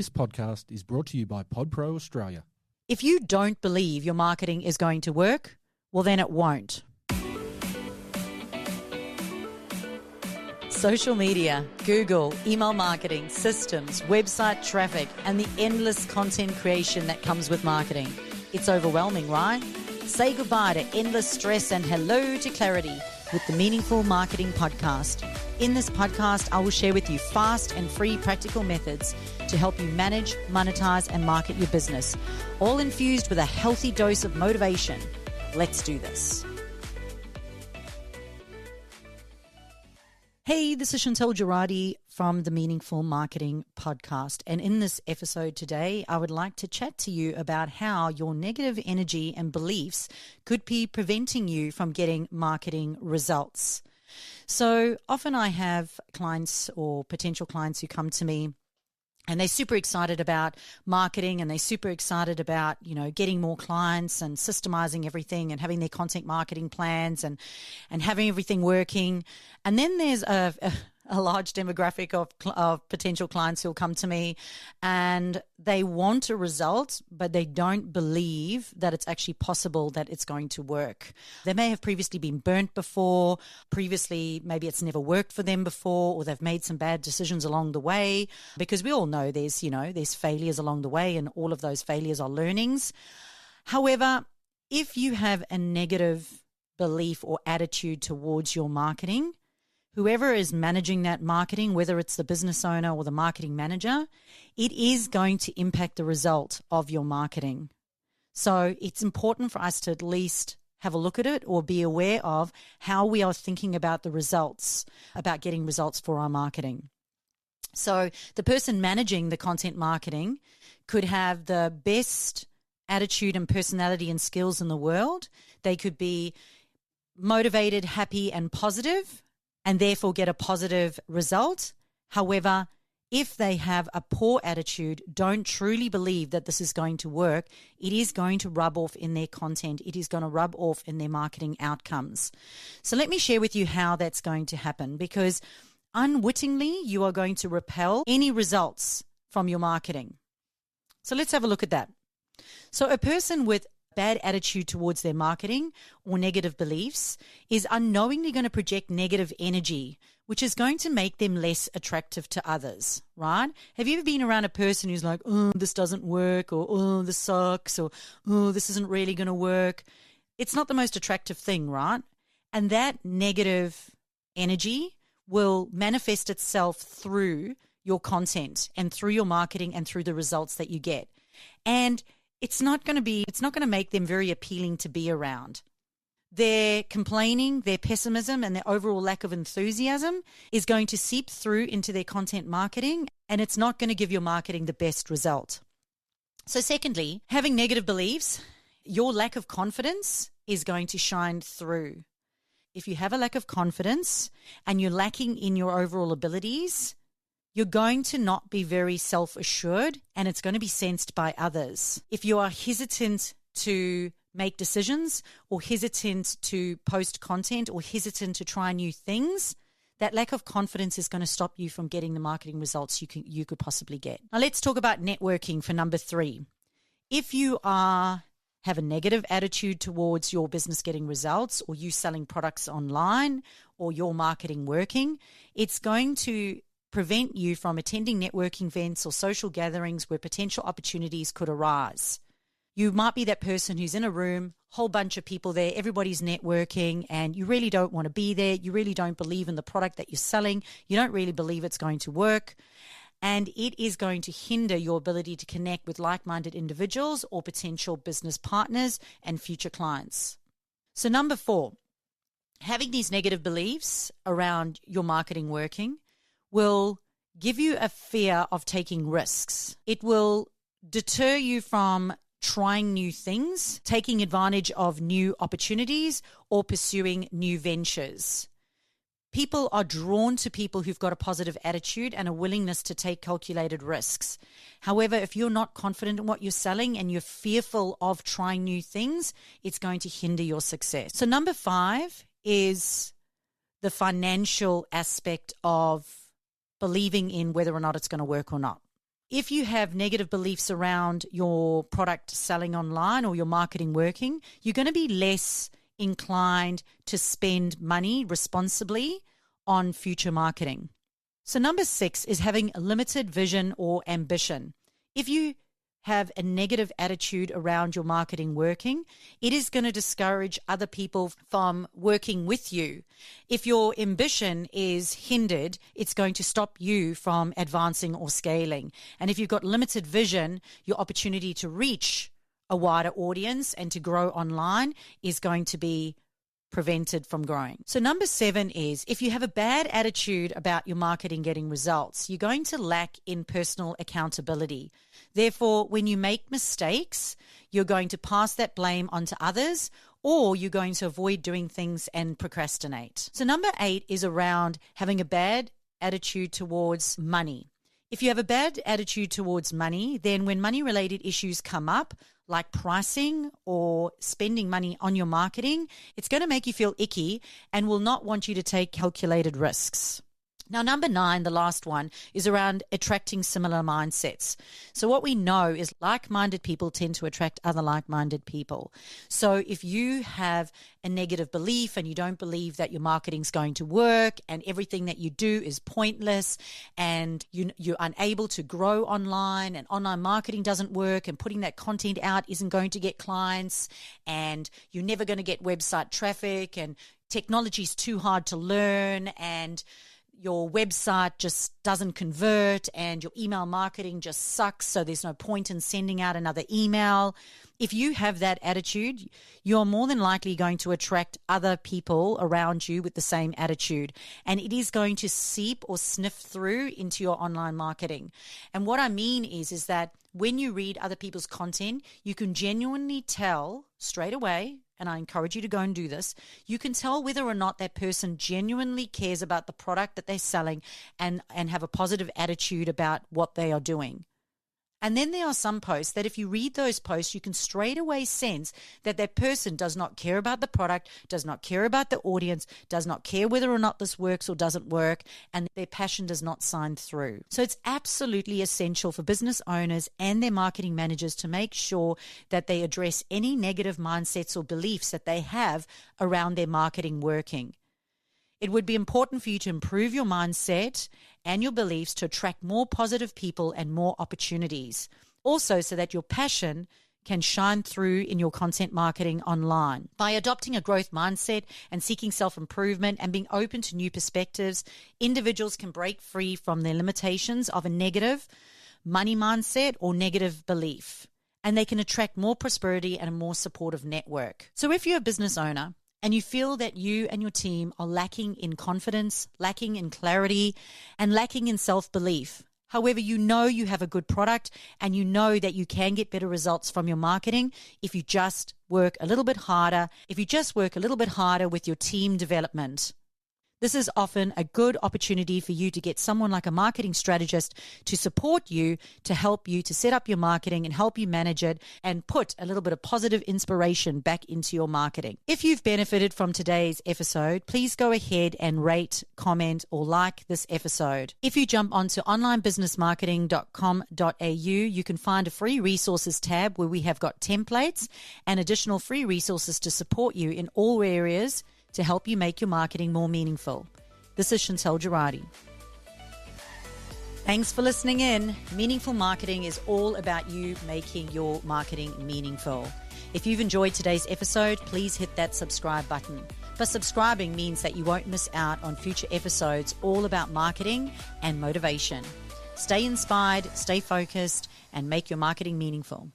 This podcast is brought to you by PodPro Australia. If you don't believe your marketing is going to work, well, then it won't. Social media, Google, email marketing, systems, website traffic, and the endless content creation that comes with marketing. It's overwhelming, right? Say goodbye to endless stress and hello to clarity with the Meaningful Marketing Podcast. In this podcast, I will share with you fast and free practical methods to help you manage, monetize, and market your business, all infused with a healthy dose of motivation. Let's do this. Hey, this is Chantal Gerardy from the Meaningful Marketing Podcast. And in this episode today, I would like to chat to you about how your negative energy and beliefs could be preventing you from getting marketing results. So often I have clients or potential clients who come to me and they're super excited about marketing and they're super excited about, getting more clients and systemizing everything and having their content marketing plans and having everything working. And then there's a large demographic of potential clients who'll come to me and they want a result, but they don't believe that it's actually possible that it's going to work. They may have previously been burnt before, maybe it's never worked for them before, or they've made some bad decisions along the way, because we all know there's failures along the way, and all of those failures are learnings. However, if you have a negative belief or attitude towards your marketing, whoever is managing that marketing, whether it's the business owner or the marketing manager, it is going to impact the result of your marketing. So it's important for us to at least have a look at it or be aware of how we are thinking about the results, about getting results for our marketing. So the person managing the content marketing could have the best attitude and personality and skills in the world. They could be motivated, happy, and positive, and therefore get a positive result. However, if they have a poor attitude, don't truly believe that this is going to work, it is going to rub off in their content. It is going to rub off in their marketing outcomes. So let me share with you how that's going to happen, because unwittingly you are going to repel any results from your marketing. So let's have a look at that. So a person with bad attitude towards their marketing or negative beliefs is unknowingly going to project negative energy, which is going to make them less attractive to others, right? Have you ever been around a person who's like, oh, this doesn't work, or oh, this sucks, or oh, this isn't really going to work? It's not the most attractive thing, right? And that negative energy will manifest itself through your content and through your marketing and through the results that you get. And it's not going to make them very appealing to be around. Their complaining, their pessimism, and their overall lack of enthusiasm is going to seep through into their content marketing, and it's not going to give your marketing the best result. So secondly, having negative beliefs, your lack of confidence is going to shine through. If you have a lack of confidence and you're lacking in your overall abilities, you're going to not be very self-assured, and it's going to be sensed by others. If you are hesitant to make decisions or hesitant to post content or hesitant to try new things, that lack of confidence is going to stop you from getting the marketing results you could possibly get. Now let's talk about networking for number 3. If you have a negative attitude towards your business getting results, or you selling products online, or your marketing working, it's going to prevent you from attending networking events or social gatherings where potential opportunities could arise. You might be that person who's in a room, whole bunch of people there, everybody's networking, and you really don't want to be there. You really don't believe in the product that you're selling. You don't really believe it's going to work. And it is going to hinder your ability to connect with like-minded individuals or potential business partners and future clients. So number 4, having these negative beliefs around your marketing working will give you a fear of taking risks. It will deter you from trying new things, taking advantage of new opportunities, or pursuing new ventures. People are drawn to people who've got a positive attitude and a willingness to take calculated risks. However, if you're not confident in what you're selling and you're fearful of trying new things, it's going to hinder your success. So number 5 is the financial aspect of believing in whether or not it's going to work or not. if you have negative beliefs around your product selling online or your marketing working, you're going to be less inclined to spend money responsibly on future marketing. So number 6 is having a limited vision or ambition. If you have a negative attitude around your marketing working, it is going to discourage other people from working with you. If your ambition is hindered, it's going to stop you from advancing or scaling. And if you've got limited vision, your opportunity to reach a wider audience and to grow online is going to be prevented from growing. So number 7 is if you have a bad attitude about your marketing getting results, you're going to lack in personal accountability. Therefore, when you make mistakes, you're going to pass that blame onto others, or you're going to avoid doing things and procrastinate. So number 8 is around having a bad attitude towards money. If you have a bad attitude towards money, then when money-related issues come up, like pricing or spending money on your marketing, it's going to make you feel icky and will not want you to take calculated risks. Now, number 9, the last one, is around attracting similar mindsets. So what we know is like-minded people tend to attract other like-minded people. So if you have a negative belief and you don't believe that your marketing's going to work and everything that you do is pointless and you're unable to grow online and online marketing doesn't work and putting that content out isn't going to get clients and you're never going to get website traffic and technology's too hard to learn and your website just doesn't convert and your email marketing just sucks, so there's no point in sending out another email. If you have that attitude, you're more than likely going to attract other people around you with the same attitude, and it is going to seep or sniff through into your online marketing. And what I mean is that when you read other people's content, you can genuinely tell straight away, and I encourage you to go and do this, you can tell whether or not that person genuinely cares about the product that they're selling and have a positive attitude about what they are doing. And then there are some posts that if you read those posts, you can straight away sense that that person does not care about the product, does not care about the audience, does not care whether or not this works or doesn't work, and their passion does not shine through. So it's absolutely essential for business owners and their marketing managers to make sure that they address any negative mindsets or beliefs that they have around their marketing working. It would be important for you to improve your mindset and your beliefs to attract more positive people and more opportunities. Also, so that your passion can shine through in your content marketing online. By adopting a growth mindset and seeking self-improvement and being open to new perspectives, individuals can break free from their limitations of a negative money mindset or negative belief, and they can attract more prosperity and a more supportive network. So if you're a business owner, and you feel that you and your team are lacking in confidence, lacking in clarity, and lacking in self-belief. However, you know you have a good product and you know that you can get better results from your marketing if you just work a little bit harder, with your team development. This is often a good opportunity for you to get someone like a marketing strategist to support you, to help you to set up your marketing and help you manage it and put a little bit of positive inspiration back into your marketing. If you've benefited from today's episode, please go ahead and rate, comment, or like this episode. If you jump onto onlinebusinessmarketing.com.au, you can find a free resources tab where we have got templates and additional free resources to support you in all areas to help you make your marketing more meaningful. This is Chantal Gerardy. Thanks for listening in. Meaningful marketing is all about you making your marketing meaningful. If you've enjoyed today's episode, please hit that subscribe button. But subscribing means that you won't miss out on future episodes all about marketing and motivation. Stay inspired, stay focused, and make your marketing meaningful.